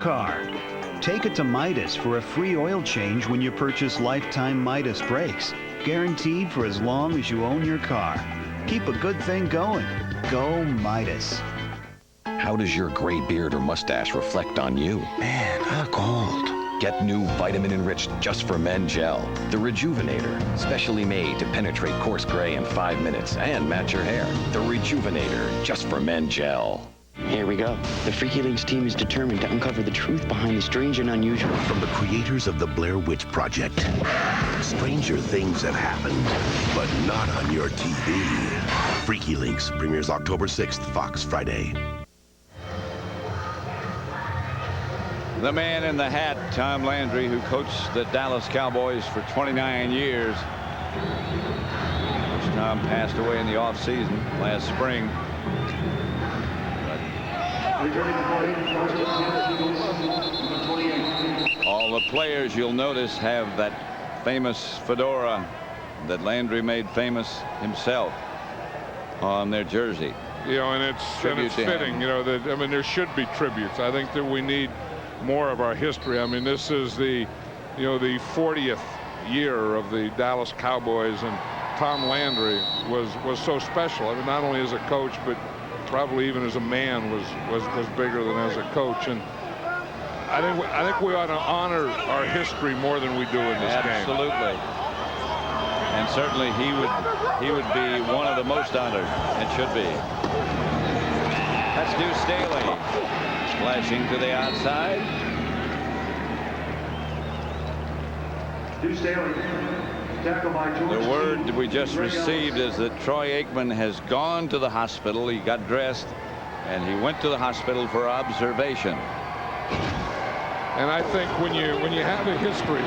car. Take it to Midas for a free oil change when you purchase lifetime Midas brakes. Guaranteed for as long as you own your car. Keep a good thing going. Go Midas. How does your gray beard or mustache reflect on you? Man, I look old. Get new vitamin-enriched Just for Men gel. The Rejuvenator, specially made to penetrate coarse gray in 5 minutes and match your hair. The Rejuvenator, Just for Men gel. Here we go. The Freaky Links team is determined to uncover the truth behind the strange and unusual. From the creators of the Blair Witch Project. Stranger things have happened, but not on your TV. Freaky Links premieres October 6th, Fox Friday. The man in the hat, Tom Landry, who coached the Dallas Cowboys for 29 years. Tom passed away in the offseason last spring. All the players, you'll notice, have that famous fedora that Landry made famous himself on their jersey. You know, and it's fitting, you know, that, I mean, there should be tributes. I think that we need more of our history. I mean, this is the, you know, the 40th year of the Dallas Cowboys, and Tom Landry was so special. I mean, not only as a coach, but probably even as a man was bigger than as a coach. And I think we ought to honor our history more than we do in this game. Absolutely. And certainly he would be one of the most honored, and should be. That's Duce Staley. Flashing to the outside. The word we just received is that Troy Aikman has gone to the hospital. He got dressed and he went to the hospital for observation. And I think when you have a history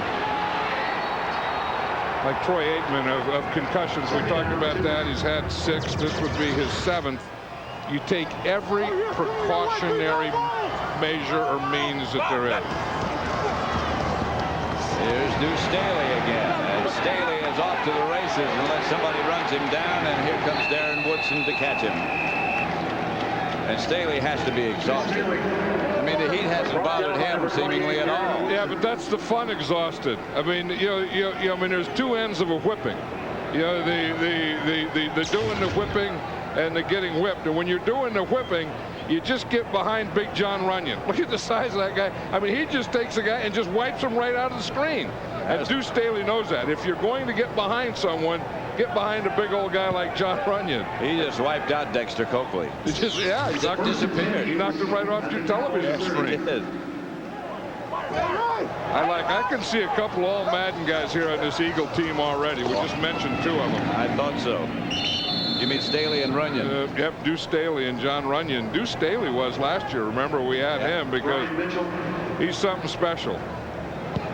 like Troy Aikman of concussions, we talked about that. He's had 6. This would be his 7th. You take every precautionary measure or means that there is. Here's Duce Staley again. And Staley is off to the races unless somebody runs him down. And here comes Darren Woodson to catch him. And Staley has to be exhausted. I mean, the heat hasn't bothered him seemingly at all. Yeah, but that's the fun exhausted. I mean, I mean, there's 2 ends of a whipping. You know, the doing the whipping and the getting whipped. And when you're doing the whipping, you just get behind Big John Runyon. Look at the size of that guy. I mean, he just takes a guy and just wipes him right out of the screen. And Duce Staley knows that. If you're going to get behind someone, get behind a big old guy like John Runyon. He just wiped out Dexter Coakley. He disappeared. He knocked him right off your television screen. He did. I can see a couple all Madden guys here on this Eagle team already. We just mentioned 2 of them. I thought so. You mean Staley and Runyon? Yep, Duce Staley and John Runyon. Duce Staley was last year. Remember, we had him because he's something special.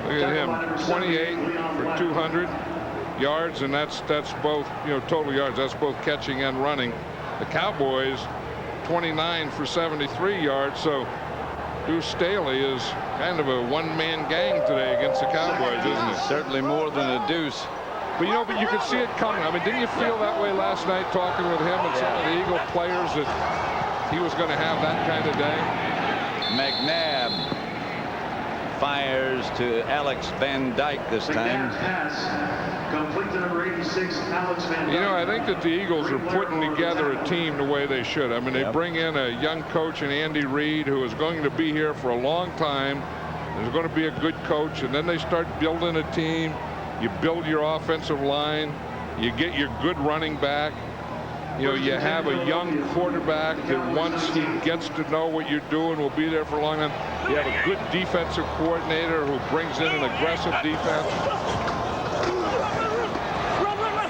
Look at him, 28 for 200 yards, and that's both, you know, total yards. That's both catching and running. The Cowboys, 29 for 73 yards. So Duce Staley is kind of a one-man gang today against the Cowboys, isn't it? Certainly more than a Duce. But, you know, but you could see it coming. I mean, didn't you feel that way last night talking with him and some of the Eagle players that he was going to have that kind of day? McNabb fires to Alex Van Dyke this time. Complete to number 86, Alex Van Dyke. You know, I think that the Eagles are putting together a team the way they should. I mean, they bring in a young coach in Andy Reid who is going to be here for a long time. There's going to be a good coach, and then they start building a team. You build your offensive line. You get your good running back. You know, you have a young quarterback that once he gets to know what you're doing will be there for a long time. You have a good defensive coordinator who brings in an aggressive defense.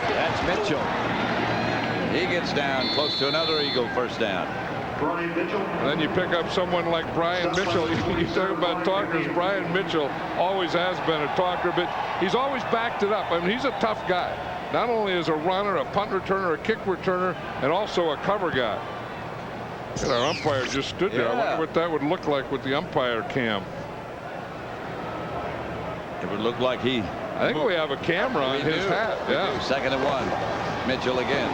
That's Mitchell. He gets down close to another Eagle first down. Brian Mitchell. And then you pick up someone like Brian Mitchell. You talk about talkers. Brian Mitchell always has been a talker, but he's always backed it up. I mean, he's a tough guy. Not only as a runner, a punt returner, a kick returner, and also a cover guy. And our umpire just stood there. I wonder what that would look like with the umpire cam. It would look like he... I think we have a camera on his hat. Yeah. 2nd and 1. Mitchell again.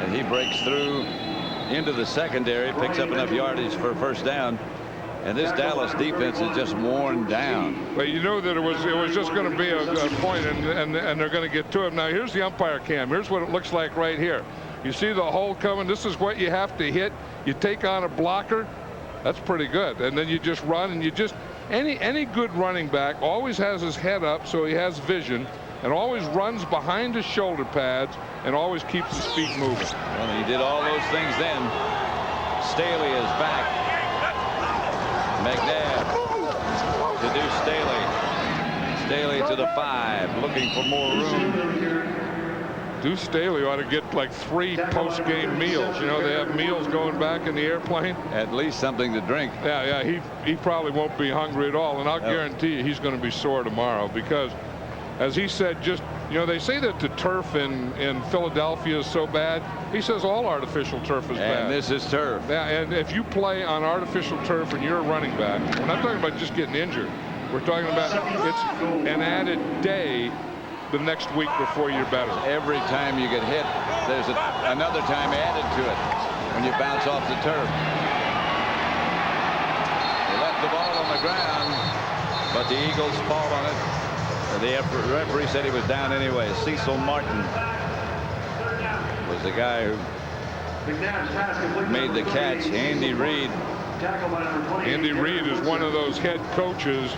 And he breaks through into the secondary, picks up enough yardage for a first down. And this Dallas defense is just worn down. But you know that it was just going to be a point, and they're going to get to him. Now here's the umpire cam. Here's what it looks like right here. You see the hole coming. This is what you have to hit. You take on a blocker. That's pretty good. And then you just run, and you just any good running back always has his head up so he has vision, and always runs behind his shoulder pads and always keeps his feet moving. Well, he did all those things then. Staley is back. McNabb to Duce Staley. Staley to the 5, looking for more room. Duce Staley ought to get like 3 post-game meals. You know, they have meals going back in the airplane. At least something to drink. Yeah, he probably won't be hungry at all. And I'll guarantee you he's going to be sore tomorrow because, as he said, just, you know, they say that the turf in Philadelphia is so bad. He says all artificial turf is bad. And this is turf. Yeah, and if you play on artificial turf and you're a running back, we're not talking about just getting injured. We're talking about it's an added day the next week before you're better. Every time you get hit, there's another time added to it when you bounce off the turf. They left the ball on the ground, but the Eagles fought on it. The referee said he was down anyway. Cecil Martin was the guy who made the catch. Andy Reid. Andy Reid is one of those head coaches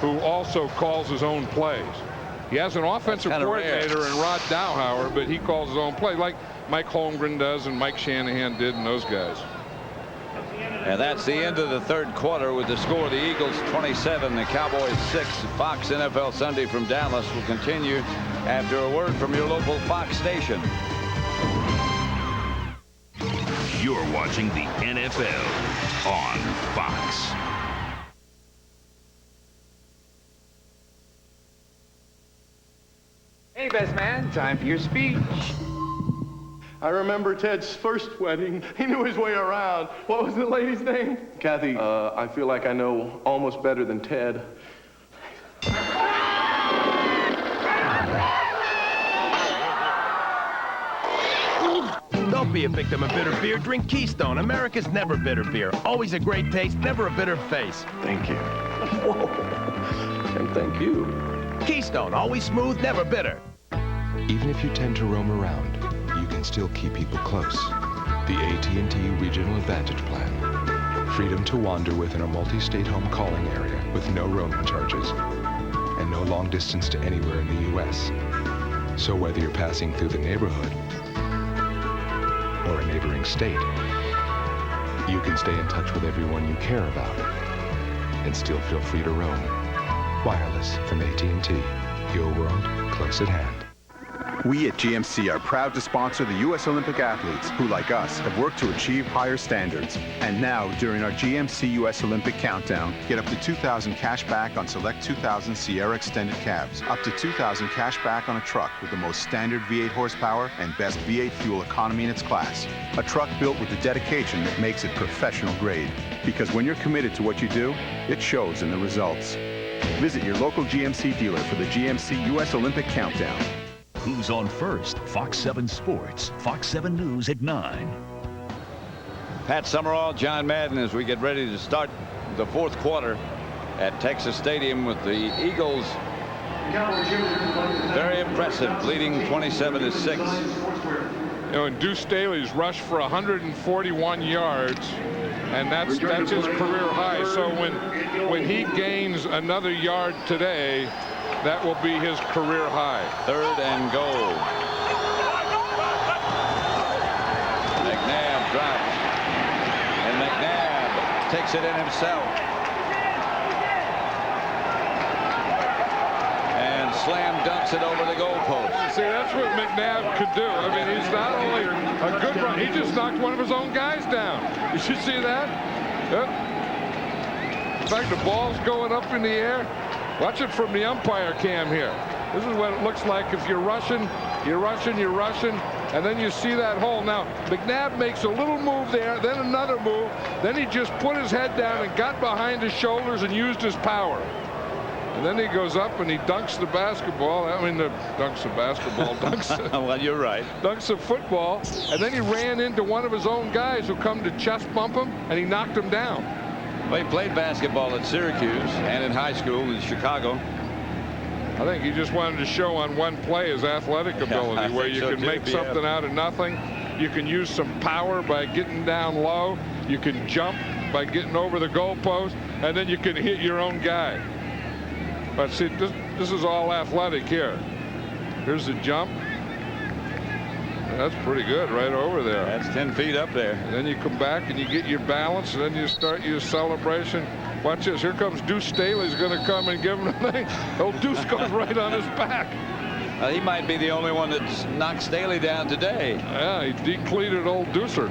who also calls his own plays. He has an offensive coordinator in Rod Dowhauer, but he calls his own play like Mike Holmgren does and Mike Shanahan did and those guys. And that's the end of the third quarter with the score. The Eagles 27, the Cowboys 6. Fox NFL Sunday from Dallas will continue after a word from your local Fox station. You're watching the NFL on Fox. Hey, best man, time for your speech. I remember Ted's first wedding. He knew his way around. What was the lady's name? Kathy. I feel like I know almost better than Ted. Don't be a victim of bitter beer. Drink Keystone. America's never bitter beer. Always a great taste, never a bitter face. Thank you. Whoa. And thank you. Keystone, always smooth, never bitter. Even if you tend to roam around, you can still keep people close. The AT&T Regional Advantage Plan. Freedom to wander within a multi-state home calling area with no roaming charges and no long distance to anywhere in the U.S. So whether you're passing through the neighborhood or a neighboring state, you can stay in touch with everyone you care about and still feel free to roam. Wireless from AT&T. Your world close at hand. We at GMC are proud to sponsor the U.S. Olympic athletes who, like us, have worked to achieve higher standards. And now, during our GMC U.S. Olympic Countdown, get up to $2,000 cash back on select 2000 Sierra extended cabs, up to $2,000 cash back on a truck with the most standard V8 horsepower and best V8 fuel economy in its class. A truck built with the dedication that makes it professional grade. Because when you're committed to what you do, it shows in the results. Visit your local GMC dealer for the GMC U.S. Olympic Countdown. Who's on first? Fox 7 Sports, Fox 7 News at 9. Pat Summerall, John Madden, as we get ready to start the fourth quarter at Texas Stadium with the Eagles. Very impressive, leading 27-6. You know, and Duce Staley's rushed for 141 yards, and that's his career high. So when he gains another yard today, that will be his career high. 3rd and goal. McNabb drops. And McNabb takes it in himself. And slam dunks it over the goalpost. See, that's what McNabb could do. I mean, he's not only a good runner, he just knocked one of his own guys down. You should see that. Yep. In fact, the ball's going up in the air. Watch it from the umpire cam here. This is what it looks like if you're rushing, and then you see that hole. Now, McNabb makes a little move there, then another move. Then he just put his head down and got behind his shoulders and used his power. And then he goes up and he dunks the basketball. I mean, dunks the basketball, dunks. Well, you're right. Dunks the football. And then he ran into one of his own guys who come to chest bump him, and he knocked him down. Well, he played basketball at Syracuse and in high school in Chicago. I think he just wanted to show on one play his athletic ability, where you can make something out of nothing. You can use some power by getting down low. You can jump by getting over the goalpost, and then you can hit your own guy. But see, this is all athletic here. Here's the jump. That's pretty good right over there. That's 10 feet up there. And then you come back and you get your balance, and then you start your celebration. Watch this. Here comes Duce Staley's going to come and give him a thing. Old Duce goes right on his back. He might be the only one that's knocked Staley down today. Yeah, he decleated old Ducer.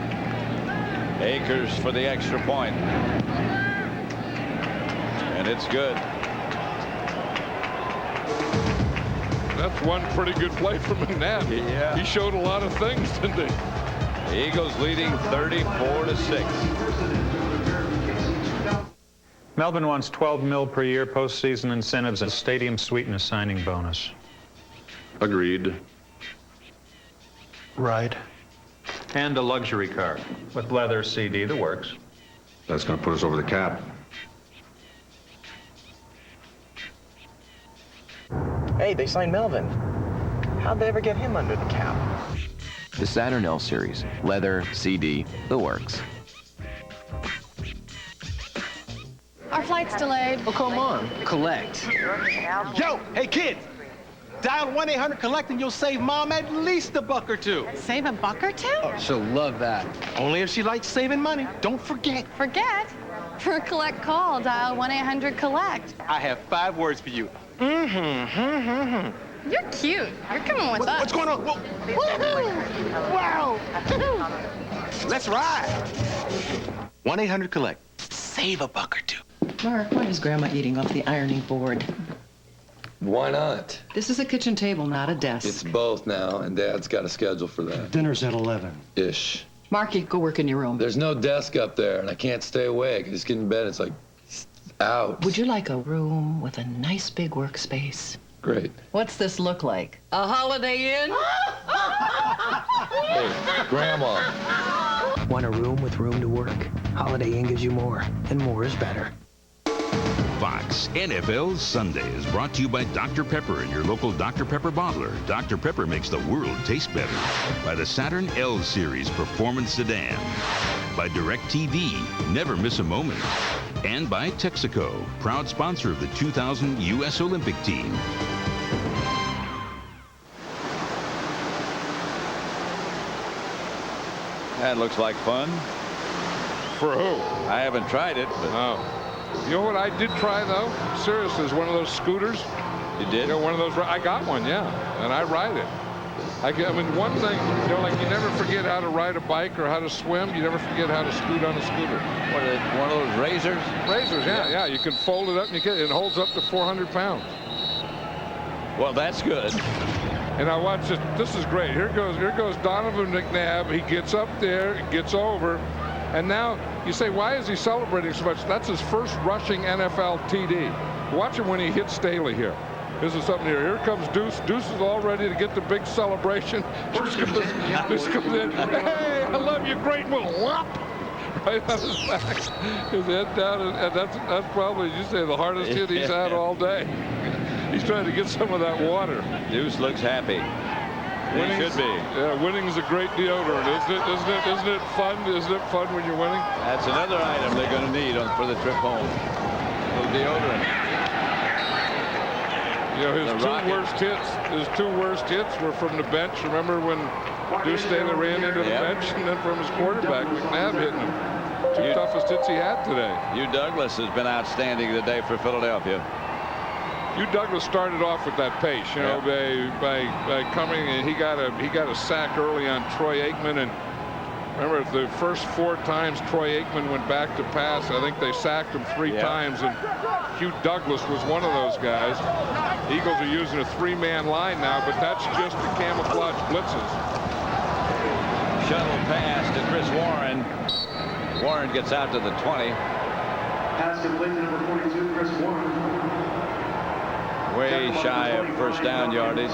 Akers for the extra point. And it's good. That's one pretty good play from McNabb. Yeah. He showed a lot of things, didn't he? The Eagles leading 34-6. Melbourne wants $12 million per year postseason incentives and stadium suite and a signing bonus. Agreed. Right. And a luxury car with leather, CD, the works. That's going to put us over the cap. Hey, they signed Melvin. How'd they ever get him under the cap? The Saturn L Series. Leather, CD, the works. Our flight's delayed. Oh, come on. Collect. Yo, hey, kid. Dial 1-800-COLLECT and you'll save Mom at least $1 or $2. Save $1 or $2? Oh, she'll love that. Only if she likes saving money. Don't forget. Forget? For a collect call, dial 1-800-COLLECT. I have 5 words for you. You're cute. You're coming with us. What's going on? Wow. Let's ride. 1-800-COLLECT. Save $1 or $2. Mark, why is Grandma eating off the ironing board? Why not? This is a kitchen table, not a desk. It's both now, and Dad's got a schedule for that. Dinner's at 11-ish. Marky, go work in your room. There's no desk up there, and I can't stay awake. I just get in bed, it's like, out. Would you like a room with a nice big workspace? Great. What's this look like? A Holiday Inn? Hey, Grandma. Want a room with room to work? Holiday Inn gives you more, and more is better. Fox NFL Sunday is brought to you by Dr. Pepper and your local Dr. Pepper bottler. Dr. Pepper makes the world taste better. By the Saturn L Series Performance Sedan. By DirecTV, never miss a moment. And by Texaco, proud sponsor of the 2000 U.S. Olympic team. That looks like fun. For who? I haven't tried it, but no. You know what I did try, though? Seriously, is one of those scooters. You did? You know, one of those. I got one, yeah, and I ride it. I mean, one thing, you know, like you never forget how to ride a bike or how to swim. You never forget how to scoot on a scooter. What are they, one of those razors? Razors, yeah. You can fold it up and it holds up to 400 pounds. Well, that's good. And I watch this. This is great. Here goes Donovan McNabb. He gets up there, gets over, and now you say, why is he celebrating so much? That's his first rushing NFL TD. Watch him when he hits Staley here. This is something here. Here comes Duce. Duce is all ready to get the big celebration. Duce comes in. Hey, I love you, great move. Whop! Right on his back. His head down, and that's probably, you say, the hardest hit he's had all day. He's trying to get some of that water. Duce looks happy. He should be. Yeah, winning is a great deodorant, isn't it? Isn't it fun? Isn't it fun when you're winning? That's another item they're going to need for the trip home. A little deodorant. You know, his two worst hits were from the bench. Remember when Duce Staley ran into the bench, and then from his quarterback, McNabb hitting him. Two toughest hits he had today. Hugh Douglas has been outstanding today for Philadelphia. Hugh Douglas started off with that pace, you know, by coming, and he got a sack early on Troy Aikman, and remember the first 4 times Troy Aikman went back to pass, I think they sacked him 3 times, and Hugh Douglas was one of those guys. The Eagles are using a 3-man line now, but that's just the camouflage blitzes. Shuttle pass to Chris Warren. Warren gets out to the 20. Pass complete to number 42, Chris Warren. Way shy of first down yardage.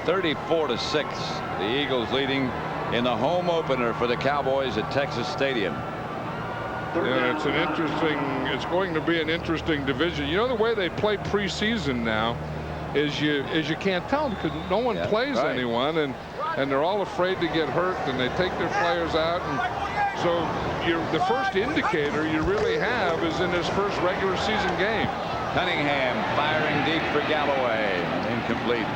34-6. The Eagles leading in the home opener for the Cowboys at Texas Stadium. And it's going to be an interesting division. You know, the way they play preseason now is you can't tell because no one plays anyone, and they're all afraid to get hurt, and they take their players out. And so the first indicator you really have is in his first regular season game. Cunningham firing deep for Galloway. Incomplete.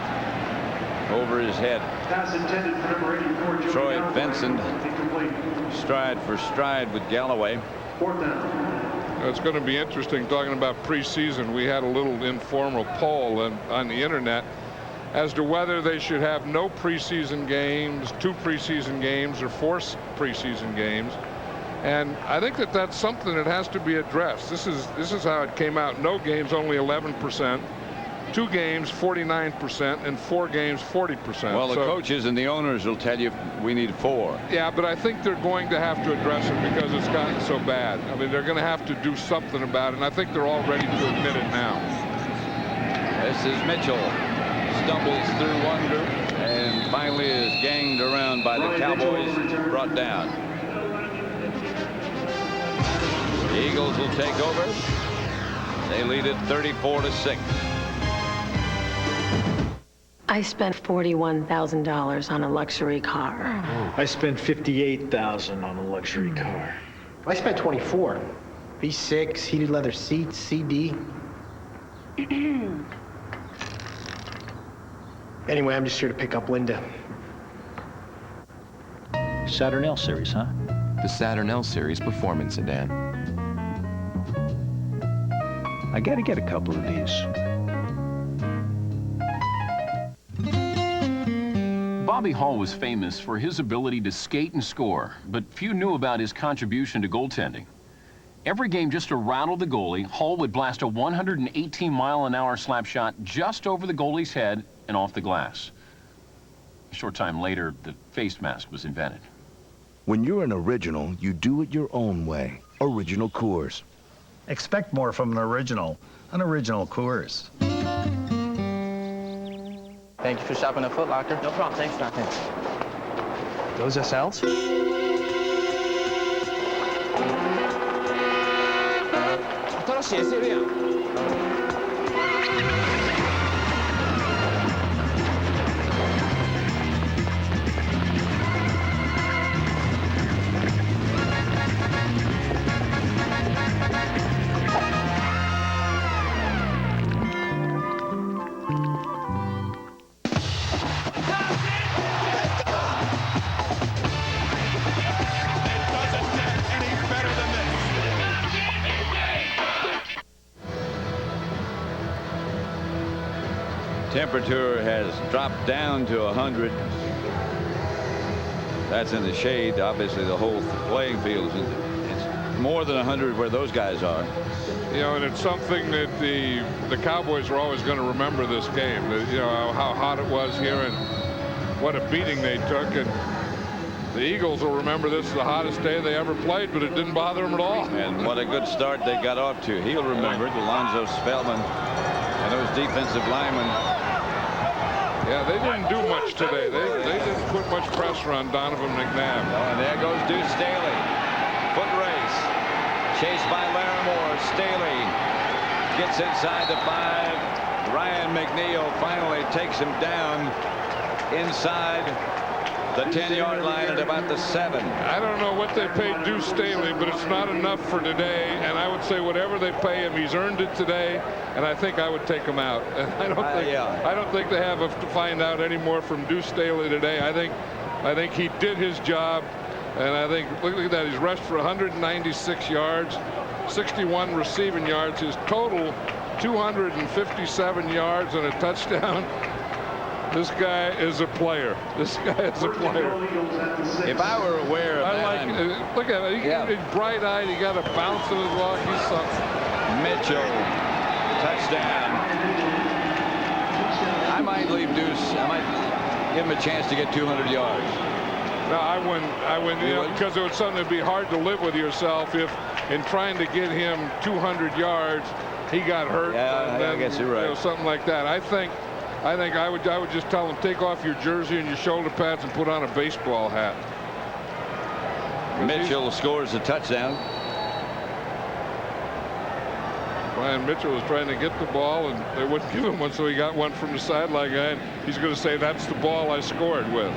Over his head. Pass intended for number 84, Troy Benson stride for stride with Galloway. Fourth down. It's going to be interesting talking about preseason. We had a little informal poll on the internet as to whether they should have no preseason games, 2 preseason games, or 4 preseason games. And I think that's something that has to be addressed. This is how it came out. No games, only 11%. 2 games, 49%, and 4 games, 40%. Well, the coaches and the owners will tell you we need 4. Yeah, but I think they're going to have to address it because it's gotten so bad. I mean, they're going to have to do something about it, and I think they're all ready to admit it now. This is Mitchell. Stumbles through one group and finally is ganged around by the Cowboys, brought down. The Eagles will take over. They lead it 34-6. I spent $41,000 on a luxury car. I spent $58,000 on a luxury car. I spent 24. V6, heated leather seats, CD. Anyway, I'm just here to pick up Linda. Saturn L Series, huh? The Saturn L Series performance sedan. I gotta get a couple of these. Bobby Hall was famous for his ability to skate and score, but few knew about his contribution to goaltending. Every game just to rattle the goalie, Hall would blast a 118-mile-an-hour slap shot just over the goalie's head and off the glass. A short time later, the face mask was invented. When you're an original, you do it your own way. Original Coors. Expect more from an original Coors. Thank you for shopping at Foot Locker. No problem. Thanks, Doc. Those SLs? Temperature has dropped down to 100. That's in the shade. Obviously, the whole playing field it's more than 100 where those guys are. You know, and it's something that the Cowboys are always going to remember this game. You know how hot it was here and what a beating they took. And the Eagles will remember this is the hottest day they ever played, but it didn't bother them at all. And what a good start they got off to. He'll remember it. Alonzo Spellman and those defensive linemen. Yeah, they didn't do much today. They didn't put much pressure on Donovan McNabb. Oh, and there goes Duce Staley. Foot race. Chased by Larimore. Staley gets inside the 5. Ryan McNeil finally takes him down inside the 10-yard line at about the 7. I don't know what they paid Duce Staley, but it's not enough for today. And I would say whatever they pay him, he's earned it today. And I think I would take him out. And I don't think they have to find out any more from Duce Staley today. I think he did his job. And I think, look at that, he's rushed for 196 yards, 61 receiving yards. His total, 257 yards and a touchdown. This guy is a player. This guy is a player. If I were aware of that. Look at it. He's bright-eyed. He got a bounce in his walk. He's something. Mitchell, touchdown. I might leave Duce. I might give him a chance to get 200 yards. No, I wouldn't, you know, because it was something that'd be hard to live with yourself if, in trying to get him 200 yards, he got hurt. Yeah, I guess you're right. You know, something like that. I think I would just tell him, take off your jersey and your shoulder pads and put on a baseball hat. Mitchell scores a touchdown. Brian Mitchell was trying to get the ball, and they wouldn't give him one, so he got one from the sideline guy, and he's going to say, that's the ball I scored with.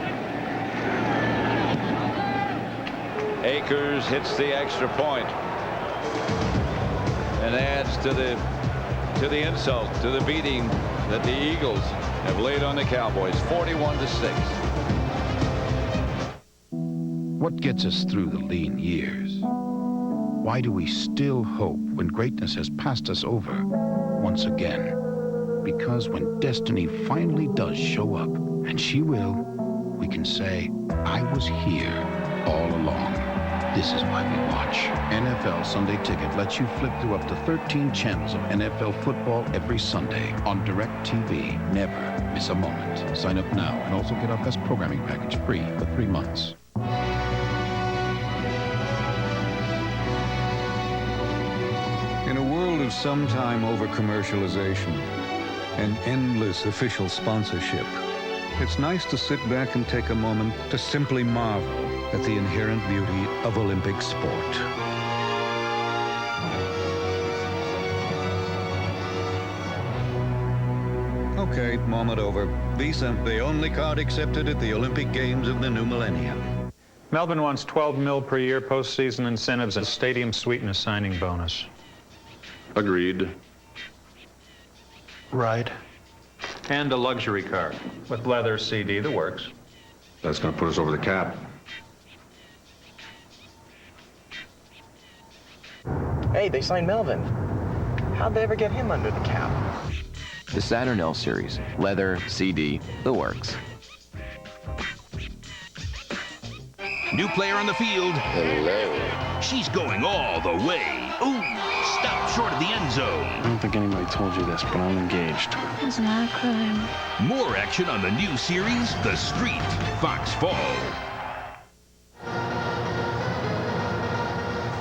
Akers hits the extra point and adds to the insult, to the beating that the Eagles have laid on the Cowboys, 41-6. What gets us through the lean years? Why do we still hope when greatness has passed us over once again? Because when destiny finally does show up, and she will, we can say, I was here all along. This is why we watch. NFL Sunday Ticket lets you flip through up to 13 channels of NFL football every Sunday on DirecTV. Never miss a moment. Sign up now and also get our best programming package free for 3 months. In a world of sometime over-commercialization and endless official sponsorship, it's nice to sit back and take a moment to simply marvel at the inherent beauty of Olympic sport. Okay, moment over. Visa, the only card accepted at the Olympic Games of the new millennium. Melbourne wants $12 million per year postseason incentives and stadium suite and a signing bonus. Agreed. Right. And a luxury car with leather, CD, the works. That's going to put us over the cap. Hey, they signed Melvin. How'd they ever get him under the cap? The Saturn L Series. Leather, CD, the works. New player on the field. Hello. She's going all the way. Ooh, stopped short of the end zone. I don't think anybody told you this, but I'm engaged. It's not a crime. More action on the new series, The Street, Fox Fall.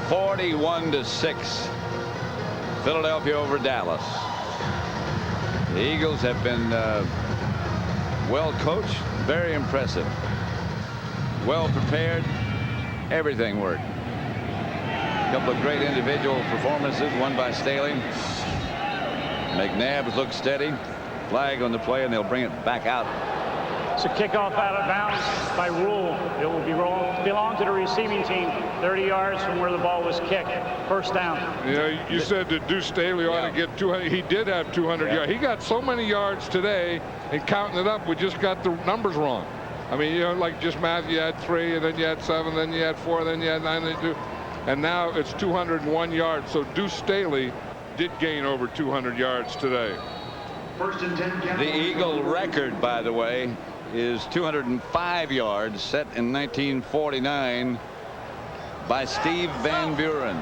41-6. Philadelphia over Dallas. The Eagles have been well coached, very impressive. Well prepared, everything worked. A couple of great individual performances, one by Staley. McNabb looked steady. Flag on the play, and they'll bring it back out. It's a kickoff out of bounds by rule. It will belong to the receiving team 30 yards from where the ball was kicked. First down. Yeah, you said that Duce Staley ought to get 200. He did have 200 yards. He got so many yards today, and counting it up, we just got the numbers wrong. I mean, you know, like just math, you had 3, and then you had 7, then you had 4, then you had 9, then 2. And now it's 201 yards. So Duce Staley did gain over 200 yards today. First and 10. The Eagle record, by the way, is 205 yards, set in 1949 by Steve Van Buren.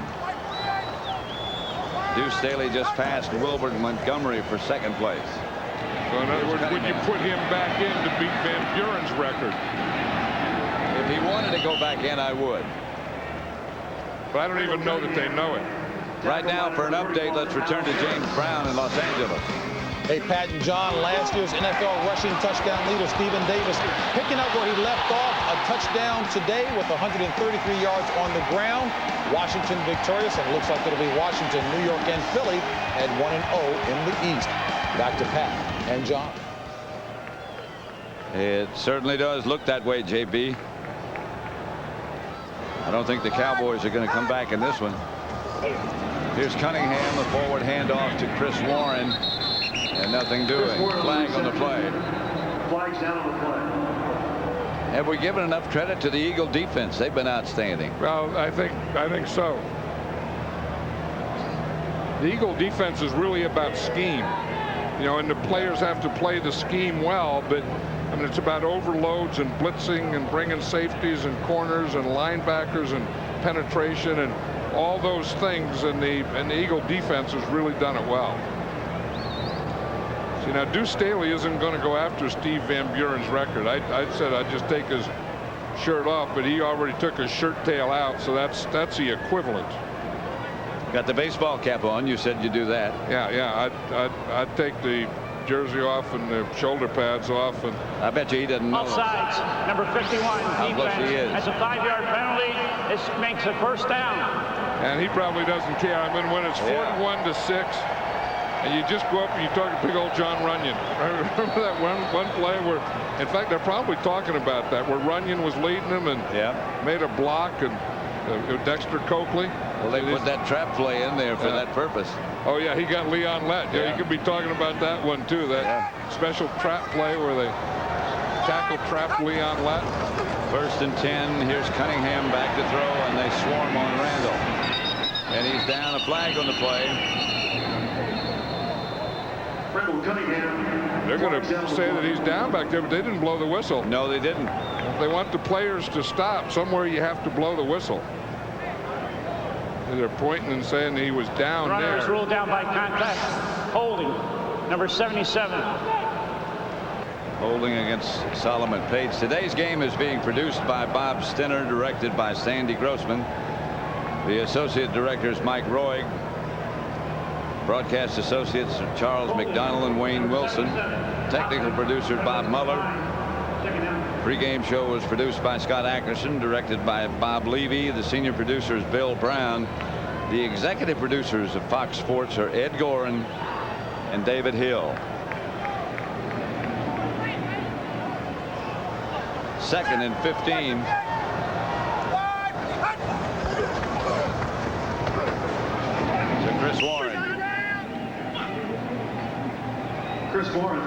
Duce Staley just passed Wilbert Montgomery for second place. So in other words, would you put him back in to beat Van Buren's record? If he wanted to go back in, I would. But I don't even know that they know it. Right now, for an update, let's return to James Brown in Los Angeles. Hey, Pat and John, last year's NFL rushing touchdown leader, Stephen Davis, picking up where he left off, a touchdown today with 133 yards on the ground. Washington victorious, and it looks like it'll be Washington, New York, and Philly at 1-0 in the East. Back to Pat and John. It certainly does look that way, JB. I don't think the Cowboys are going to come back in this one. Here's Cunningham, the forward handoff to Chris Warren. And nothing doing. Flag on the play. Flags down on the play. Have we given enough credit to the Eagle defense? They've been outstanding. Well, I think so. The Eagle defense is really about scheme. You know, and the players have to play the scheme well, but I mean, it's about overloads and blitzing and bringing safeties and corners and linebackers and penetration and all those things, and the Eagle defense has really done it well. See, now Duce Staley isn't going to go after Steve Van Buren's record. I said I'd just take his shirt off, but he already took his shirt tail out, so that's the equivalent. Got the baseball cap on. You said you'd do that. Yeah. I'd take the jersey off and the shoulder pads off, and I bet you he doesn't know. Offsides, number 51, how close he is. That's a 5-yard penalty. This makes a first down. And he probably doesn't care. I mean, when it's 41-6, and you just go up and you talk to big old John Runyon. Remember that one play where, in fact, they're probably talking about that, where Runyon was leading them and made a block, and Dexter Coakley. Well, they put that trap play in there for that purpose. Oh, yeah, he got Leon Lett. Yeah, you could be talking about that one, too, that special trap play where they tackle trap Leon Lett. 1st and 10. Here's Cunningham back to throw, and they swarm on Randall. And he's down. A flag on the play. Randall Cunningham. They're going to say that he's down back there, but they didn't blow the whistle. No, they didn't. If they want the players to stop, somewhere you have to blow the whistle. They're pointing and saying he was down Runner there. is ruled down by contact. Holding. Number 77. Holding against Solomon Page. Today's game is being produced by Bob Stinner, directed by Sandy Grossman. The associate director is Mike Roig. Broadcast associates are Charles McDonnell and Wayne Wilson. Technical producer Bob Muller. Pre-game show was produced by Scott Ackerson, directed by Bob Levy. The senior producer is Bill Brown. The executive producers of Fox Sports are Ed Gorin and David Hill. 2nd and 15. To Chris Warren. Chris Warren.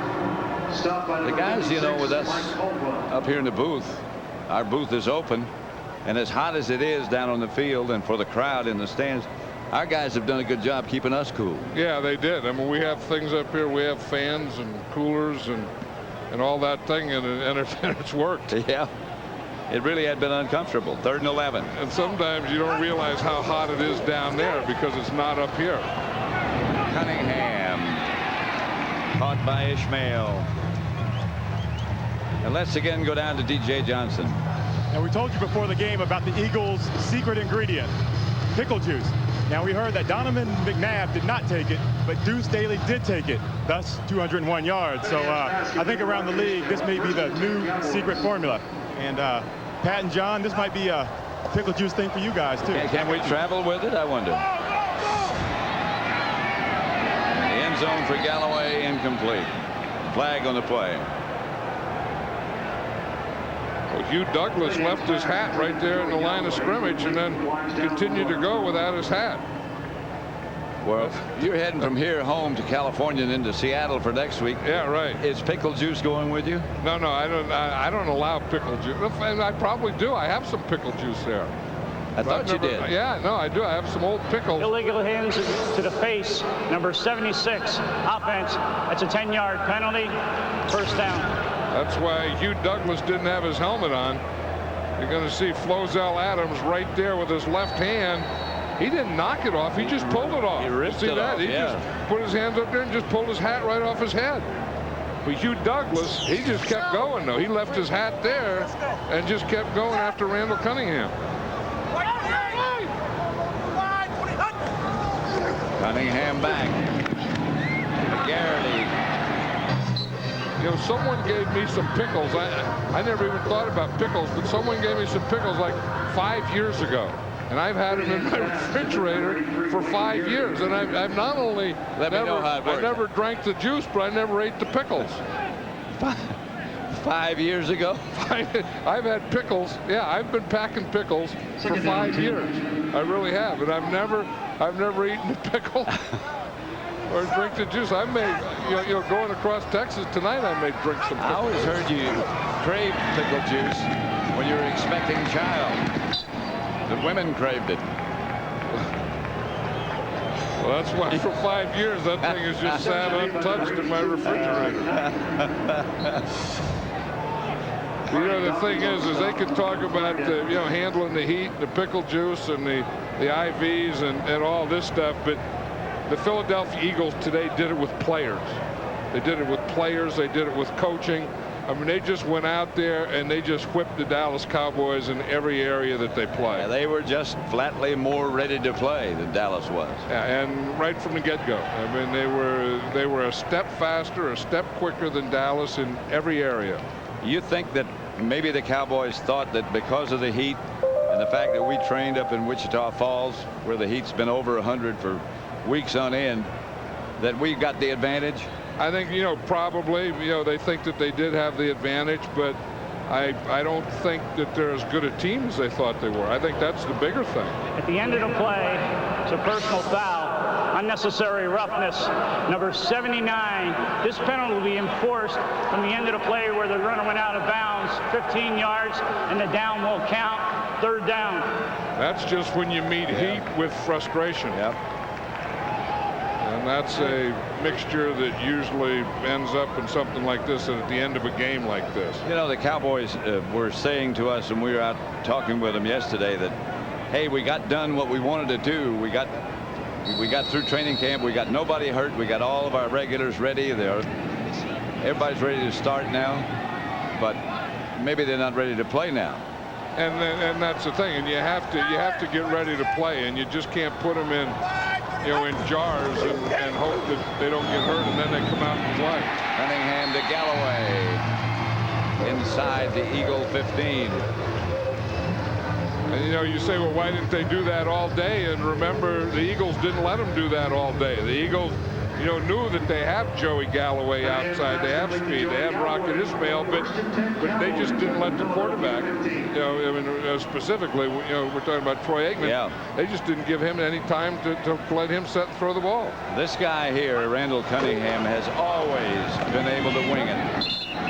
Stopped by The guys, you know, with us up here in the booth, our booth is open, and as hot as it is down on the field and for the crowd in the stands, our guys have done a good job keeping us cool. Yeah, they did. I mean, we have things up here. We have fans and coolers and all that thing, and it's worked. Yeah. It really had been uncomfortable. 3rd and 11. And sometimes you don't realize how hot it is down there because it's not up here. Cunningham. Caught by Ismail. And let's again go down to DJ Johnson. Now, we told you before the game about the Eagles' secret ingredient, pickle juice. Now, we heard that Donovan McNabb did not take it, but Duce Staley did take it, thus 201 yards. So I think around the league, this may be the new secret formula. And Pat and John, this might be a pickle juice thing for you guys, too. Can we travel with it, I wonder? The end zone for Galloway, incomplete. Flag on the play. Well, Hugh Douglas left his hat right there in the line of scrimmage and then continued to go without his hat. Well, you're heading from here home to California and into Seattle for next week. Yeah, right. Is pickle juice going with you? No, I don't allow pickle juice. And I probably do. I have some pickle juice there. I thought you did. Yeah, no, I do. I have some old pickles. Illegal hands to the face. Number 76. Offense. That's a 10-yard penalty. 1st down. That's why Hugh Douglas didn't have his helmet on. You're going to see Flozell Adams right there with his left hand. He didn't knock it off. He just pulled it off. He ripped see it that? off, He just put his hands up there and just pulled his hat right off his head. But Hugh Douglas, he just kept going, though. He left his hat there and just kept going after Randall Cunningham. Cunningham back. Garrity. You know, someone gave me some pickles. I never even thought about pickles, but someone gave me some pickles like 5 years ago. And I've had them in my refrigerator for 5 years. And I've not only I never drank the juice, but I never ate the pickles. 5 years ago? I've had pickles. Yeah, I've been packing pickles for 5 years. I really have. And I've never eaten a pickle or drink the juice. I may, you know, going across Texas tonight, I may drink some pickles. I always heard you crave pickle juice when you were expecting a child. The women craved it. Well, that's why for 5 years that thing has just sat untouched in my refrigerator. You know, the thing is they could talk about handling the heat, the pickle juice, and the IVs and all this stuff, but the Philadelphia Eagles today did it with players. They did it with players. They did it with coaching. I mean, they just went out there and they just whipped the Dallas Cowboys in every area that they play. Yeah, they were just flatly more ready to play than Dallas was. Yeah, and right from the get-go. I mean, they were a step faster, a step quicker than Dallas in every area. You think that maybe the Cowboys thought that because of the heat and the fact that we trained up in Wichita Falls, where the heat's been over 100 for weeks on end, that we got the advantage? I think, you know, probably, you know, they think that they did have the advantage, but I don't think that they're as good a team as they thought they were. I think that's the bigger thing. At the end of the play, it's a personal foul, unnecessary roughness, number 79. This penalty will be enforced from the end of the play where the runner went out of bounds, 15 yards, and the down will count, 3rd down. That's just when you meet heat with frustration. Yep. And that's a mixture that usually ends up in something like this at the end of a game like this. You know, the Cowboys were saying to us, and we were out talking with them yesterday, that, hey, we got done what we wanted to do. We got through training camp. We got nobody hurt. We got all of our regulars ready. Everybody's ready to start now, but maybe they're not ready to play now. And that's the thing. And you have to get ready to play, and you just can't put them in, you know, in jars and hope that they don't get hurt and then they come out and play. Cunningham to Galloway inside the Eagle 15. And, you know, you say, well, why didn't they do that all day? And remember, the Eagles didn't let them do that all day. The Eagles, you know, knew that they have Joey Galloway outside. They have speed. They have Raghib Ismail, but they just didn't let the quarterback, you know, I mean, specifically, you know, we're talking about Troy Aikman. Yeah. They just didn't give him any time to let him set and throw the ball. This guy here, Randall Cunningham, has always been able to wing it.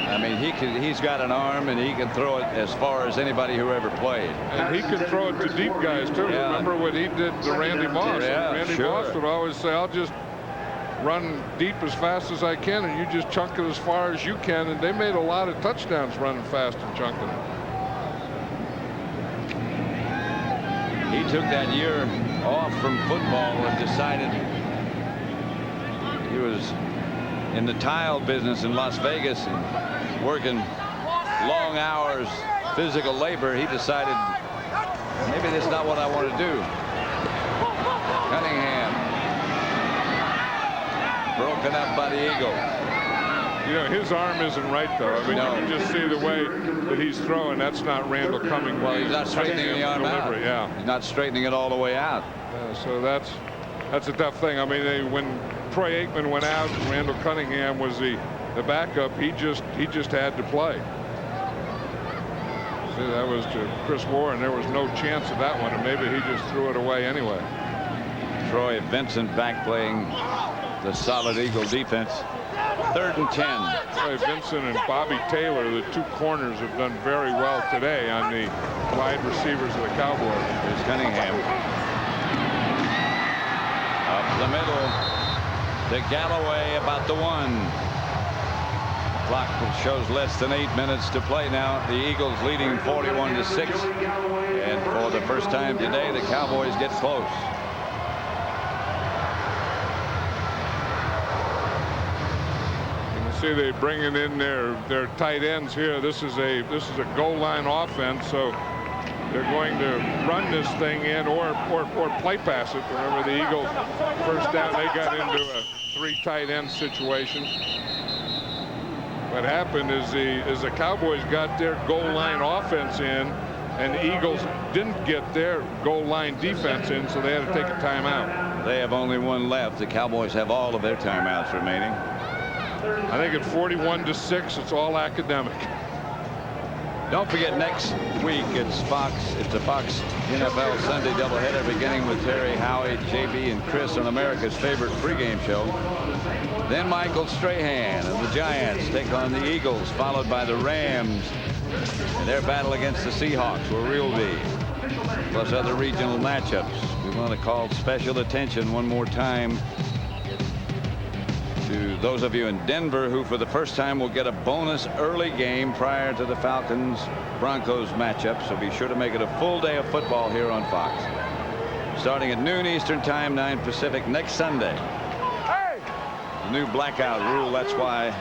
I mean, he's got an arm, and he can throw it as far as anybody who ever played. And he can throw it to deep guys, too. Yeah. Remember what he did to Randy Moss? Yeah, Randy sure. Moss would always say, I'll just run deep as fast as I can, and you just chunk it as far as you can. And they made a lot of touchdowns running fast and chunking it. He took that year off from football and decided he was in the tile business in Las Vegas and working long hours, physical labor. He decided, maybe that's not what I want to do. Cunningham broken up by the Eagles. You know, his arm isn't right, though. I mean, No. you can just see the way that he's throwing. That's not Randall Cunningham. Well, he's not straightening the arm out. Yeah. He's not straightening it all the way out. So that's a tough thing. I mean, when Troy Aikman went out and Randall Cunningham was the backup, he just had to play. See, that was to Chris Warren. There was no chance of that one, and maybe he just threw it away anyway. Troy Vincent back playing the solid Eagle defense. 3rd and 10. Troy Vincent and Bobby Taylor, the two corners, have done very well today on the wide receivers of the Cowboys. Here's Cunningham. Up the middle to Galloway, about the 1. Clock shows less than 8 minutes to play now. The Eagles leading 41-6. And for the first time today, the Cowboys get close. See, they're bringing in their tight ends here. This is a goal line offense, so they're going to run this thing in or play pass it. Remember, the Eagles first down, they got into a 3 tight end situation. What happened is the Cowboys got their goal line offense in, and the Eagles didn't get their goal line defense in, so they had to take a timeout. They have only 1 left. The Cowboys have all of their timeouts remaining. I think at 41-6, it's all academic. Don't forget, next week it's a Fox NFL Sunday doubleheader, beginning with Terry, Howie, JB, and Chris on America's favorite pregame show. Then Michael Strahan and the Giants take on the Eagles, followed by the Rams and their battle against the Seahawks, where we'll be, plus other regional matchups. We want to call special attention one more time to those of you in Denver who for the first time will get a bonus early game prior to the Falcons-Broncos matchup, so be sure to make it a full day of football here on Fox. Starting at noon Eastern Time, 9 Pacific, next Sunday. The new blackout rule, that's why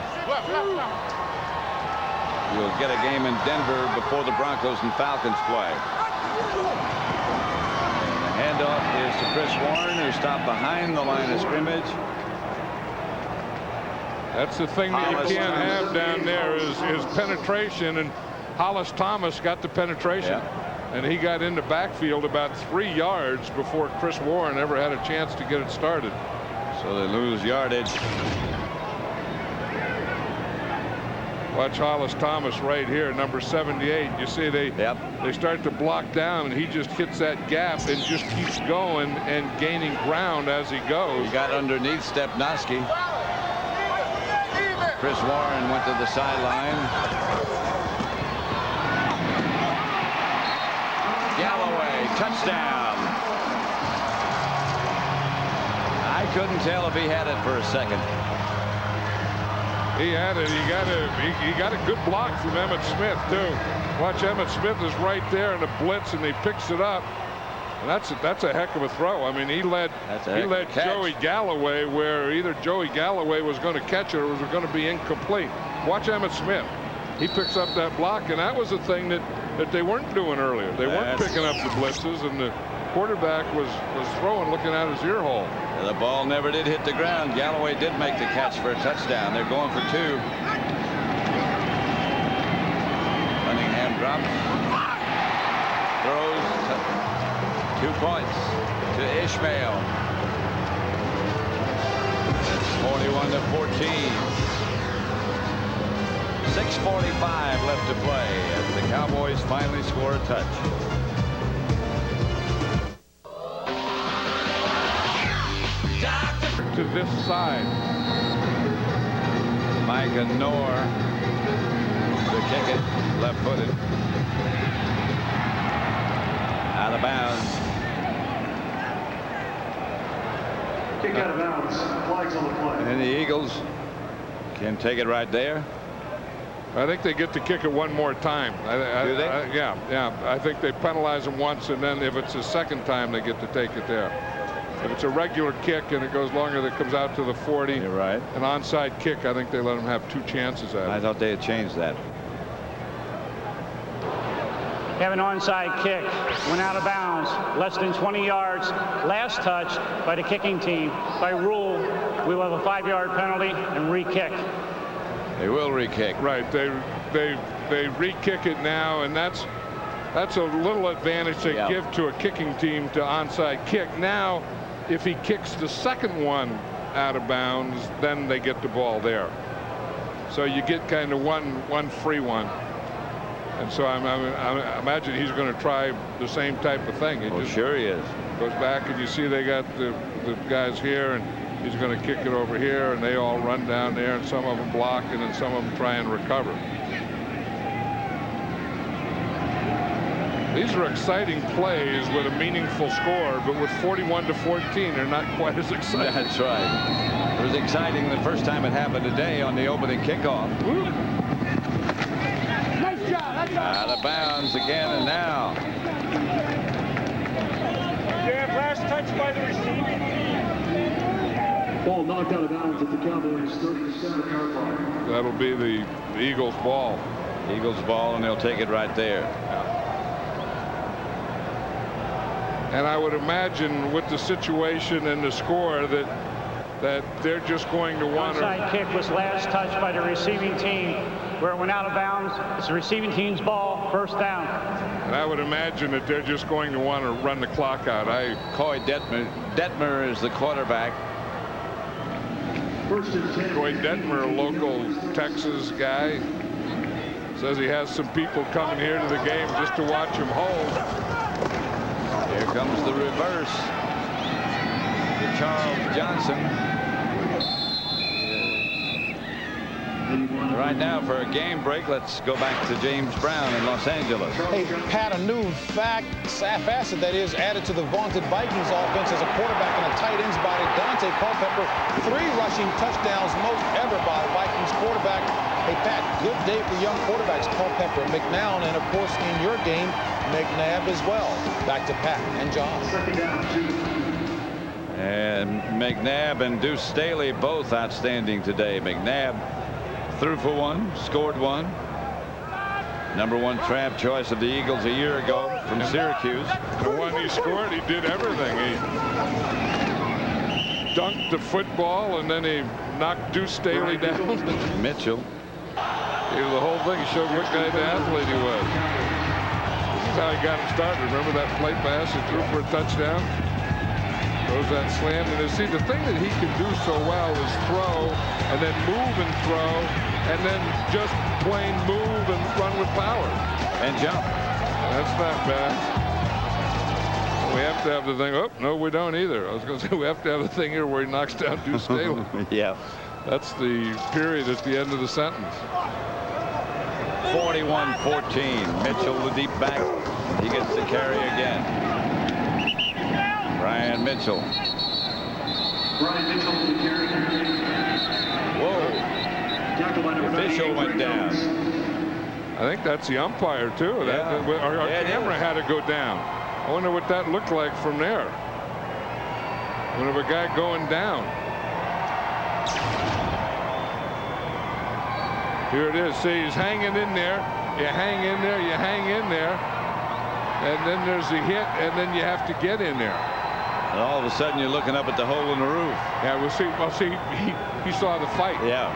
you'll get a game in Denver before the Broncos and Falcons play. And the handoff is to Chris Warren, who stopped behind the line of scrimmage. That's the thing that you can't have down there is penetration, and Hollis Thomas got the penetration. Yeah. and he got into backfield about 3 yards before Chris Warren ever had a chance to get it started. So they lose yardage. Watch Hollis Thomas right here, number 78. You see they start to block down, and he just hits that gap and just keeps going and gaining ground as he goes. He got underneath Stepnoski. Chris Warren went to the sideline. Galloway, touchdown. I couldn't tell if he had it for a second. He had it. He got a good block from Emmitt Smith too. Watch, Emmitt Smith is right there in the blitz, and he picks it up. And that's a heck of a throw. I mean, he led Joey Galloway where either Joey Galloway was going to catch it or was going to be incomplete. Watch Emmitt Smith. He picks up that block, and that was the thing that they weren't doing earlier. They weren't picking up the blitzes, and the quarterback was throwing, looking at his ear hole. The ball never did hit the ground. Galloway did make the catch for a touchdown. They're going for 2. Cunningham drops. Throws 2 points to Ismail. It's 41-14. 6:45 left to play as the Cowboys finally score a touch. To this side. Micah Knorr to kick it, left-footed. Out of bounds. Kick out of bounds. Flags on the play. And the Eagles can take it right there. I think they get to kick it one more time. Do they? Yeah. I think they penalize them once, and then if it's the second time, they get to take it there. If it's a regular kick and it goes longer, that comes out to the 40. You're right. An onside kick, I think they let them have 2 chances at it. I thought they had changed that. Have an onside kick. Went out of bounds. Less than 20 yards. Last touch by the kicking team. By rule, we will have a 5-yard penalty and re-kick. They will re-kick. Right. They re-kick it now, and that's a little advantage they give to a kicking team to onside kick. Now, if he kicks the second one out of bounds, then they get the ball there. So you get kind of one free one. And so I imagine he's going to try the same type of thing. Sure he is. Goes back, and you see they got the guys here, and he's going to kick it over here, and they all run down there, and some of them block, and then some of them try and recover. These are exciting plays with a meaningful score, but with 41-14, they're not quite as exciting. That's right. It was exciting the first time it happened today on the opening kickoff. Nice job. Out of bounds again, and now. Yeah, last touch by the receiver. Ball knocked out of bounds at the Cowboys' 37-yard line. That'll be the Eagles' ball. Eagles' ball, and they'll take it right there. And I would imagine with the situation and the score that they're just going to want to. Onside kick was last touched by the receiving team where it went out of bounds. It's the receiving team's ball, first down. And I would imagine that they're just going to want to run the clock out. Coy Detmer is the quarterback. Coy Detmer, a local Texas guy, says he has some people coming here to the game just to watch him hold. Here comes the reverse to Charles Johnson. Right now, for a game break, let's go back to James Brown in Los Angeles. Hey, Pat, a new facet that is added to the vaunted Vikings offense as a quarterback and a tight end's body. Dante Culpepper, 3 rushing touchdowns, most ever by a Vikings quarterback. Hey, Pat, good day for young quarterbacks, Culpepper, McNown, and of course in your game, McNabb as well. Back to Pat and John. And McNabb and Duce Staley both outstanding today. McNabb threw for 1, scored 1. Number 1 trap choice of the Eagles a year ago from Syracuse. The one he scored, he did everything. He dunked the football, and then he knocked Duce Staley down. Mitchell. He was the whole thing. He showed what kind of athlete he was. This is how he got him started. Remember that play pass he threw for a touchdown? Throws that slam. And see, the thing that he can do so well is throw and then move and throw and then just plain move and run with power. And jump. That's not bad. We have to have the thing. Oh, no, we don't either. I was going to say we have to have the thing here where he knocks down Duce Staley. Yeah. That's the period at the end of the sentence. 41-14. Mitchell, the deep back. He gets the carry again. Brian Mitchell. Brian Mitchell, the carry. Whoa. The official went down. I think that's the umpire, too. Our camera had to go down. I wonder what that looked like from there. When of a guy going down. Here it is. See, he's hanging in there. You hang in there. You hang in there. And then there's a hit, and then you have to get in there. And all of a sudden, you're looking up at the hole in the roof. Yeah, we'll see. He saw the fight. Yeah.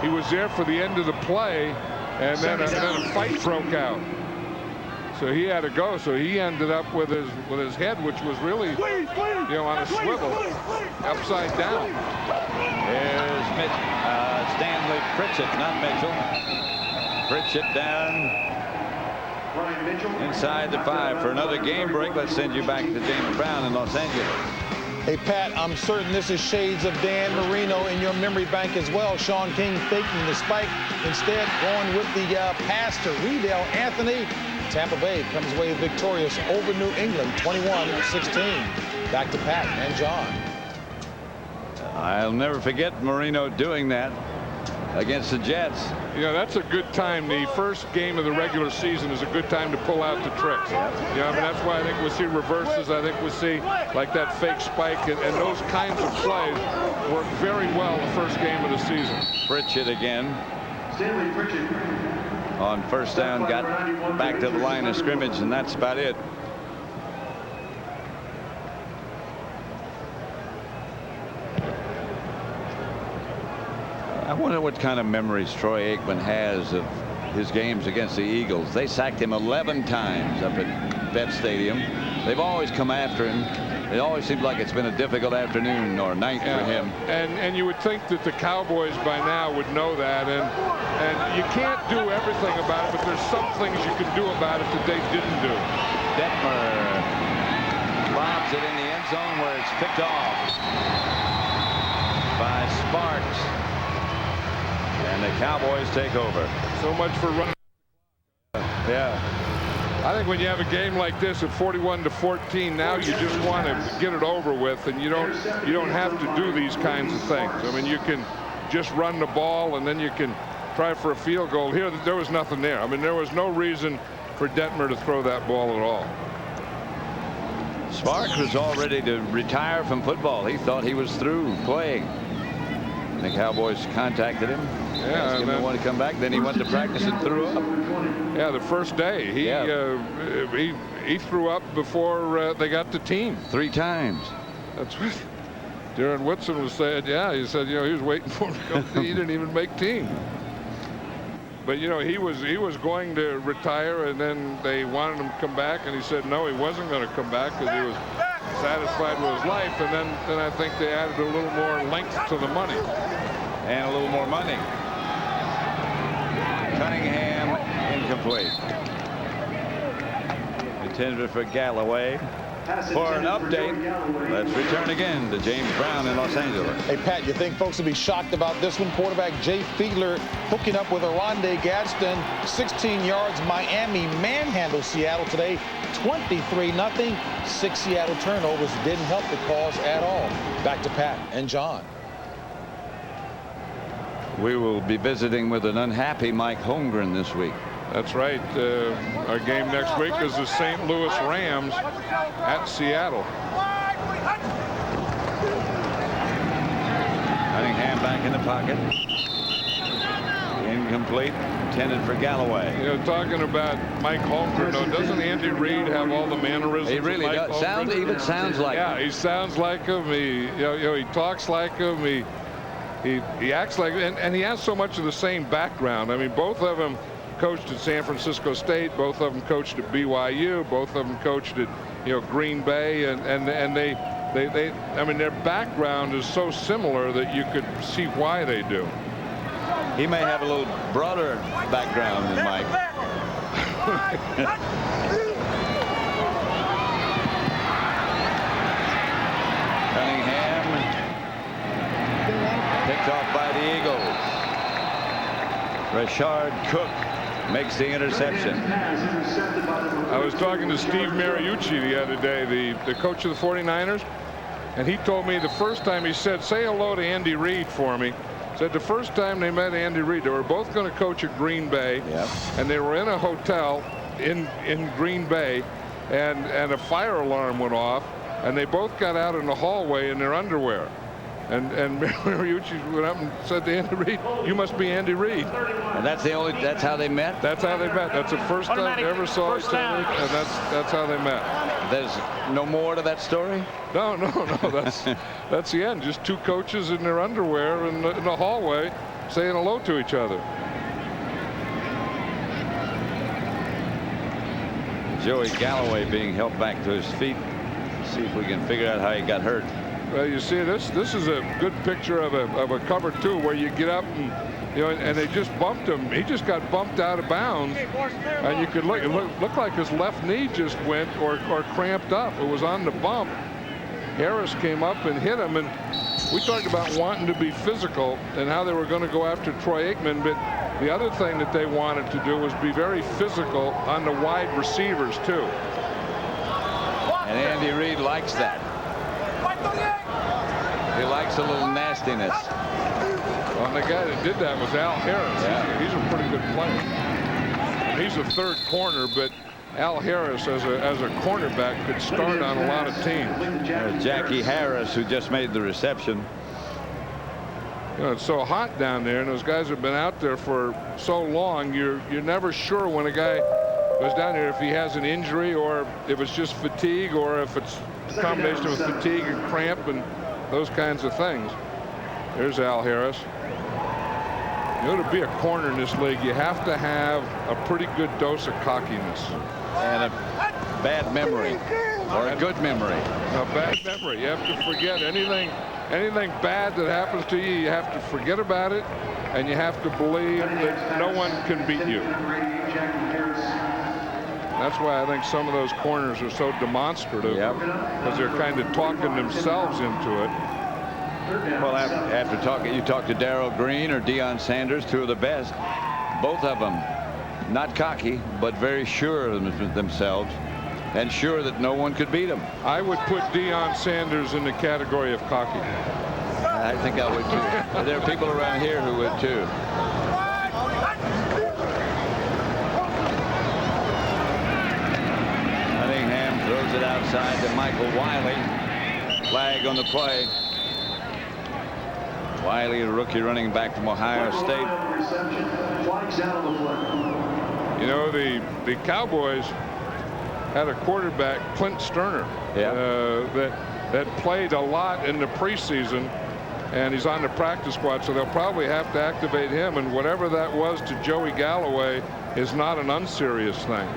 He was there for the end of the play, and then a fight broke out. So he had to go. So he ended up with his head, which was really, on a swivel, upside down. There's Stanley Pritchett, not Mitchell. Pritchett down inside the 5 for another game break. Let's send you back to James Brown in Los Angeles. Hey, Pat, I'm certain this is shades of Dan Marino in your memory bank as well. Sean King faking the spike, instead going with the pass to Riedel Anthony. Tampa Bay comes away victorious over New England, 21-16. Back to Pat and John. I'll never forget Marino doing that against the Jets. That's a good time. The first game of the regular season is a good time to pull out the tricks. That's why I think we'll see reverses. I think we'll see like that fake spike and those kinds of plays work very well the first game of the season. Pritchett again. Stanley Pritchett. On first down, got back to the line of scrimmage, and that's about it. I wonder what kind of memories Troy Aikman has of his games against the Eagles. They sacked him 11 times up at Vet Stadium. They've always come after him. It always seems like it's been a difficult afternoon or night for him. And you would think that the Cowboys by now would know that. And you can't do everything about it, but there's some things you can do about it that they didn't do. Detmer lobs it in the end zone where it's picked off by Sparks. And the Cowboys take over. So much for running. Yeah. I think when you have a game like this at 41-14, now you just want to get it over with, and you don't have to do these kinds of things. I mean, you can just run the ball, and then you can try for a field goal. Here, there was nothing there. I mean, there was no reason for Detmer to throw that ball at all. Sparks was all ready to retire from football. He thought he was through playing. The Cowboys contacted him. Asked him to want to come back. Then he went to practice and threw up. Yeah, the first day he threw up before they got the team 3 times. That's what Darren Woodson was saying. Yeah, he said he was waiting for him to come. He didn't even make team. But he was going to retire, and then they wanted him to come back, and he said no, he wasn't going to come back because he was satisfied with his life. And then I think they added a little more length to the money. And a little more money. Cunningham, incomplete. Intended for Galloway. For an update, let's return again to James Brown in Los Angeles. Hey, Pat, you think folks will be shocked about this one? Quarterback Jay Fiedler hooking up with Oronde Gadsden. 16 yards. Miami manhandled Seattle today. 23-0. 6 Seattle turnovers didn't help the cause at all. Back to Pat and John. We will be visiting with an unhappy Mike Holmgren this week. That's right. Our game next week is the St. Louis Rams at Seattle. Cunningham back in the pocket. Incomplete. Intended for Galloway. Talking about Mike Holmgren, though, doesn't Andy Reid have all the mannerisms? He really does. Sounds like him. Yeah, he sounds like him. He talks like him. He acts like, and he has so much of the same background. I mean, both of them coached at San Francisco State. Both of them coached at BYU. Both of them coached at, Green Bay. And they I mean, their background is so similar that you could see why they do. He may have a little broader background than Mike. Cunningham picked off by the Eagles. Rashard Cook makes the interception. I was talking to Steve Mariucci the other day, the coach of the 49ers, and he told me the first time, he said, say hello to Andy Reid for me. Said the first time they met Andy Reid, they were both going to coach at Green Bay, and they were in a hotel in Green Bay, and a fire alarm went off, and they both got out in the hallway in their underwear. And Mariucci went up and said to Andy Reid, "You must be Andy Reid." And that's how they met? That's how they met. That's the first time they ever saw each other, and that's how they met. There's no more to that story? No. That's the end. Just two coaches in their underwear in the hallway saying hello to each other. Joey Galloway being helped back to his feet. See if we can figure out how he got hurt. Well, you see, this is a good picture of a cover two where you get up and and they just bumped him. He just got bumped out of bounds, and you could look like his left knee just went or cramped up. It was on the bump. Harris came up and hit him, and we talked about wanting to be physical and how they were going to go after Troy Aikman, but the other thing that they wanted to do was be very physical on the wide receivers too. And Andy Reid likes that. He likes a little nastiness. Well, the guy that did that was Al Harris. Yeah. He's a pretty good player. And he's a third corner, but Al Harris as a cornerback could start on a lot of teams. There's Jackie Harris, who just made the reception. It's so hot down there, and those guys have been out there for so long. You're never sure when a guy goes down there if he has an injury or if it's just fatigue or if it's a combination of fatigue and cramp and those kinds of things. There's Al Harris. To be a corner in this league, you have to have a pretty good dose of cockiness. And a bad memory. Or a good memory. A bad memory. You have to forget anything bad that happens to you. You have to forget about it, and you have to believe that no one can beat you. That's why I think some of those corners are so demonstrative, because they're kind of talking themselves into it. Well, after you talk to Darrell Green or Deion Sanders, two of the best. Both of them not cocky, but very sure of themselves and sure that no one could beat them. I would put Deion Sanders in the category of cocky. I think I would too. There are people around here who would too. Cunningham throws it outside to Michael Wiley. Flag on the play. Wiley, a rookie running back from Ohio State. The Cowboys had a quarterback, Clint Sterner, that played a lot in the preseason, and he's on the practice squad, so they'll probably have to activate him, and whatever that was to Joey Galloway is not an unserious thing.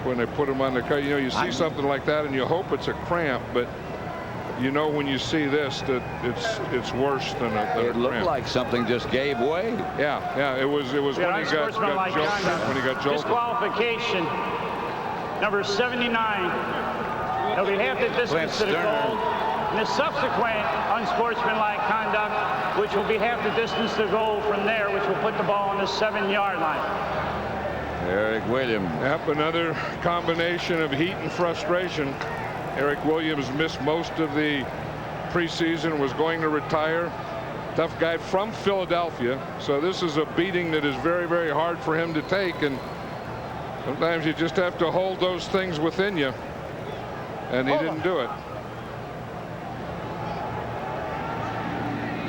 When they put him on the cut, you see something like that and you hope it's a cramp, but when you see this that it's worse than a It looked cramp. like something just gave way. Yeah, it was when he got jolted. Disqualification, number 79. He'll be half the distance to the goal. And the subsequent unsportsmanlike conduct, which will be half the distance to the goal from there, which will put the ball on the 7-yard line. Eric Williams. Yep, another combination of heat and frustration. Eric Williams missed most of the preseason, was going to retire. Tough guy from Philadelphia, so this is a beating that is very, very hard for him to take, and sometimes you just have to hold those things within you, and he didn't do it.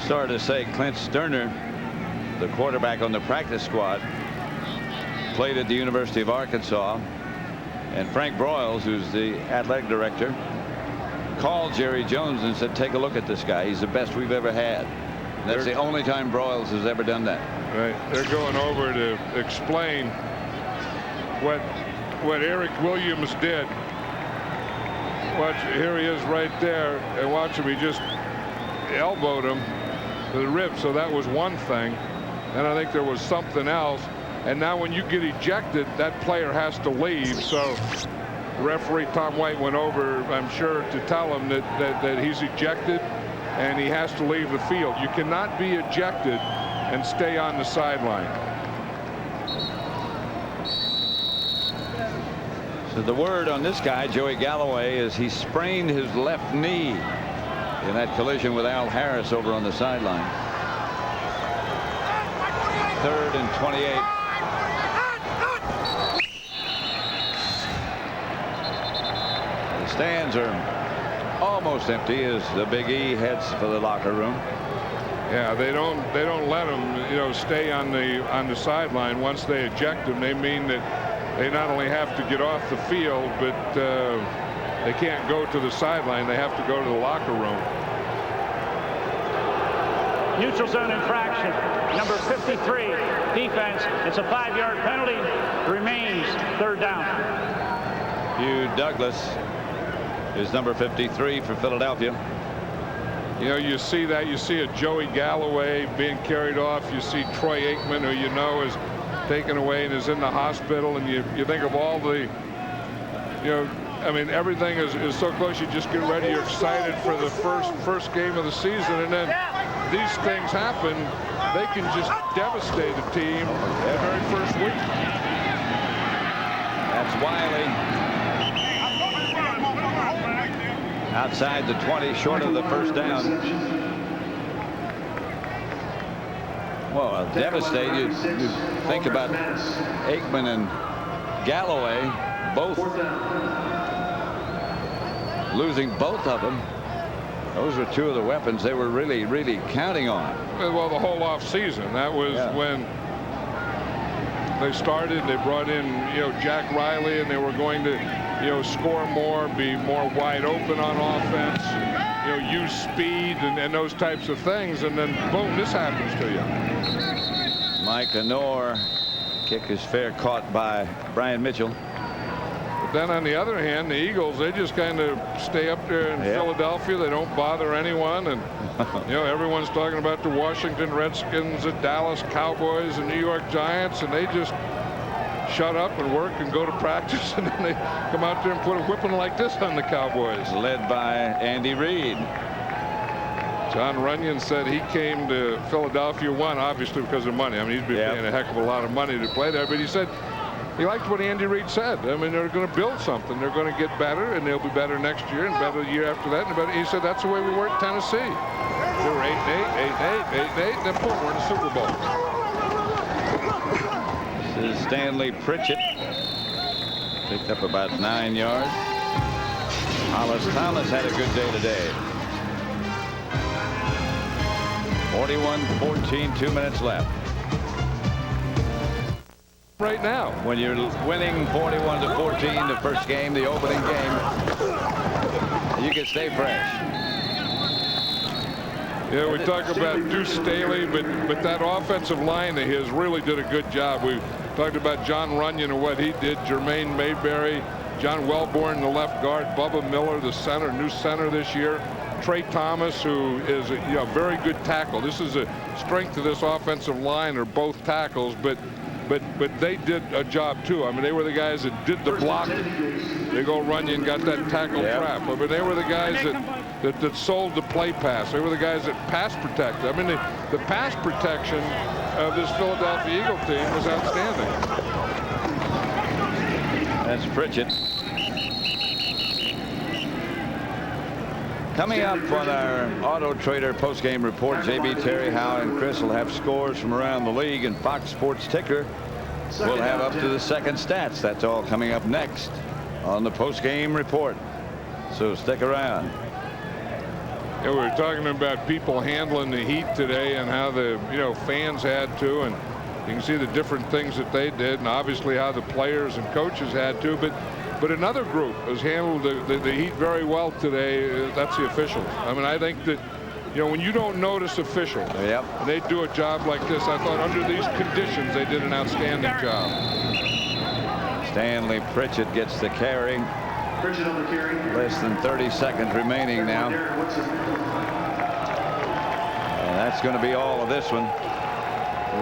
Sorry to say, Clint Sterner, the quarterback on the practice squad, played at the University of Arkansas. And Frank Broyles, who's the athletic director, called Jerry Jones and said, take a look at this guy. He's the best we've ever had. That's the only time Broyles has ever done that. Right. They're going over to explain what Eric Williams did. Watch, here he is right there, and watch him. He just elbowed him to the rib. So that was one thing, and I think there was something else. And now when you get ejected, that player has to leave. So referee Tom White went over, I'm sure, to tell him that he's ejected and he has to leave the field. You cannot be ejected and stay on the sideline. So the word on this guy, Joey Galloway, is he sprained his left knee in that collision with Al Harris over on the sideline. 3rd and 28. The stands are almost empty as the Big E heads for the locker room. Yeah, they don't let them, stay on the sideline. Once they eject them, they mean that they not only have to get off the field, but they can't go to the sideline. They have to go to the locker room. Neutral zone infraction. Number 53, defense. It's a 5-yard penalty. Remains 3rd down. Hugh Douglas is number 53 for Philadelphia. You see that. You see a Joey Galloway being carried off. You see Troy Aikman, who is taken away and is in the hospital. And you think of all the, I mean, everything is so close. You just get ready. You're excited for the first game of the season, and then these things happen. They can just devastate a team the very first week. That's Wiley. Outside the 20, short of the first down. Well, devastate. You think about Aikman and Galloway, both losing both of them. Those were two of the weapons they were really counting on. Well, the whole off season. That was when they started. They brought in, Jack Riley, and they were going to, score more, be more wide open on offense, use speed and those types of things. And then, boom, this happens to you. Mike Honore, kick is fair, caught by Brian Mitchell. But then on the other hand, the Eagles, they just kind of stay up there in Philadelphia. They don't bother anyone. And, everyone's talking about the Washington Redskins, the Dallas Cowboys, and New York Giants, and they just shut up and work and go to practice, and then they come out there and put a whipping like this on the Cowboys. Led by Andy Reid. John Runyon said he came to Philadelphia, obviously because of money. I mean, he's been paying a heck of a lot of money to play there, but he said he liked what Andy Reid said. I mean, they're going to build something. They're going to get better, and they'll be better next year and better the year after that. And better. He said that's the way we were at Tennessee. They were 8-8, 8-8, 8-8, and then boom, we're in the Super Bowl. This is Stanley Pritchett. Picked up about 9 yards. Hollis Thomas had a good day today. 41-14, 2 minutes left. Right now, when you're winning 41-14 the first game, the opening game, you can stay fresh. Yeah, we talk about Duce Staley, but that offensive line of his really did a good job. We talked about John Runyon and what he did, Jermaine Mayberry, John Welborn, the left guard, Bubba Miller, the center, new center this year, Trey Thomas, who is a very good tackle. This is a strength of this offensive line, are both tackles, but they did a job too. I mean, they were the guys that did the blocking. Big old Runyon got that tackle trap. I mean, they were the guys that sold the play pass. They were the guys that pass protected. I mean, the pass protection of this Philadelphia Eagle team was outstanding. That's Pritchett. Coming up on our Auto Trader postgame report, J.B. Terry, Howe, and Chris will have scores from around the league, and Fox Sports Ticker will have up to the second stats. That's all coming up next on the postgame report. So stick around. Yeah, we were talking about people handling the heat today and how the fans had to, and you can see the different things that they did, and obviously how the players and coaches had to. But another group has handled the heat very well today. That's the officials. I mean, I think that You know, when you don't notice officials, yep, and they do a job like this, I thought under these conditions they did an outstanding job. Stanley Pritchett gets the carry. Pritchett on the carry. Less than 30 seconds remaining now. And that's going to be all of this one,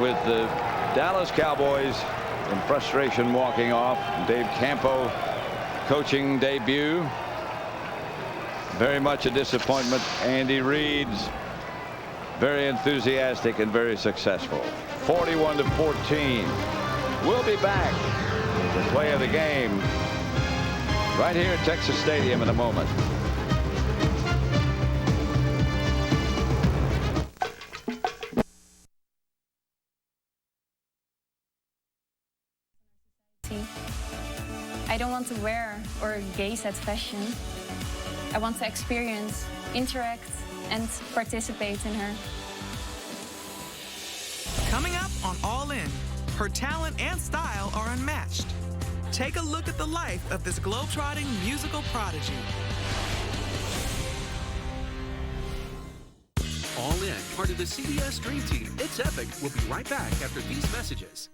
with the Dallas Cowboys in frustration walking off. Dave Campo coaching debut. Very much a disappointment. Andy Reid's very enthusiastic and very successful. 41-14. We'll be back with the play of the game right here at Texas Stadium in a moment. I don't want to wear or gaze at fashion. I want to experience, interact, and participate in her. Coming up on All In, her talent and style are unmatched. Take a look at the life of this globetrotting musical prodigy. All In, part of the CBS Dream Team. It's epic. We'll be right back after these messages.